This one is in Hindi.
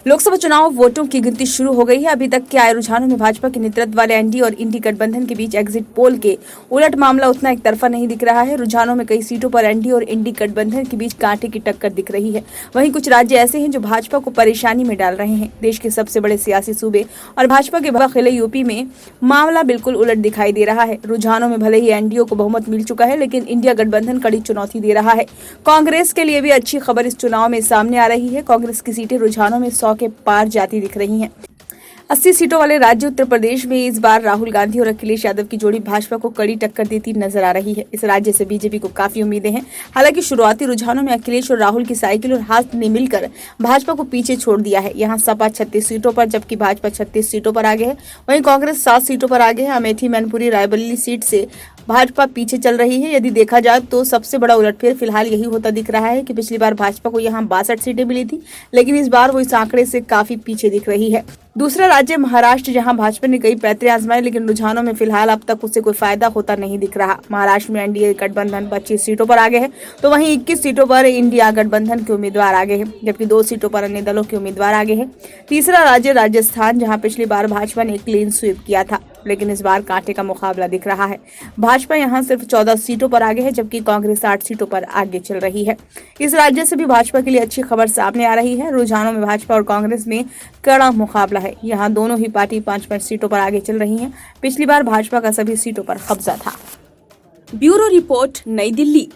लोकसभा चुनाव वोटों की गिनती शुरू हो गई है। अभी तक के आए रुझानों में भाजपा के नेतृत्व वाले एनडीए और इंडी गठबंधन के बीच एग्जिट पोल के उलट मामला उतना एक तरफा नहीं दिख रहा है। रुझानों में कई सीटों पर एनडीए और इंडी गठबंधन के बीच कांटे की टक्कर दिख रही है। वहीं कुछ राज्य ऐसे हैं जो भाजपा को परेशानी में डाल रहे हैं। देश के सबसे बड़े सियासी सूबे और भाजपा के बखिले यूपी में मामला बिल्कुल उलट दिखाई दे रहा है। रुझानों में भले ही एनडीए को बहुमत मिल चुका है, लेकिन इंडिया गठबंधन कड़ी चुनौती दे रहा है। कांग्रेस के लिए भी अच्छी खबर इस चुनाव में सामने आ रही है। कांग्रेस की सीटें रुझानों में 100 के पार जाती दिख रही हैं। 80 सीटों वाले राज्य उत्तर प्रदेश में इस बार राहुल गांधी और अखिलेश यादव की जोड़ी भाजपा को कड़ी टक्कर देती नजर आ रही है। इस राज्य से बीजेपी को काफी उम्मीदें हैं। हालांकि शुरुआती रुझानों में अखिलेश और राहुल की साइकिल और हाथ ने मिलकर भाजपा को पीछे छोड़ दिया है। यहाँ सपा 36 सीटों पर जबकि भाजपा 36 सीटों पर आगे है। वहीं कांग्रेस 7 सीटों पर आगे है। अमेठी, मैनपुरी, रायबरेली सीट से भाजपा पीछे चल रही है। यदि देखा जाए तो सबसे बड़ा उलटफेर फिलहाल यही होता दिख रहा है कि पिछली बार भाजपा को यहाँ 62 सीटें मिली थी, लेकिन इस बार वो इस आंकड़े से काफी पीछे दिख रही है। दूसरा राज्य महाराष्ट्र, जहां भाजपा ने कई पैतरे आजमाए, लेकिन रुझानों में फिलहाल अब तक उससे कोई फायदा होता नहीं दिख रहा। महाराष्ट्र में एनडीए गठबंधन 25 सीटों पर आगे है, तो वहीं 21 सीटों पर इंडिया गठबंधन के उम्मीदवार आगे हैं, जबकि 2 सीटों पर अन्य दलों के उम्मीदवार आगे हैं। तीसरा राज्य राजस्थान, जहां पिछली बार भाजपा ने क्लीन स्वीप किया था, लेकिन इस बार कांटे का मुकाबला दिख रहा है। भाजपा यहां सिर्फ 14 सीटों पर आगे है, जबकि कांग्रेस 8 सीटों पर आगे चल रही है। इस राज्य से भी भाजपा के लिए अच्छी खबर सामने आ रही है। रुझानों में भाजपा और कांग्रेस में कड़ा मुकाबला है। यहाँ दोनों ही पार्टी 5-5 सीटों पर आगे चल रही हैं। पिछली बार भाजपा का सभी सीटों पर कब्जा था। ब्यूरो रिपोर्ट, नई दिल्ली।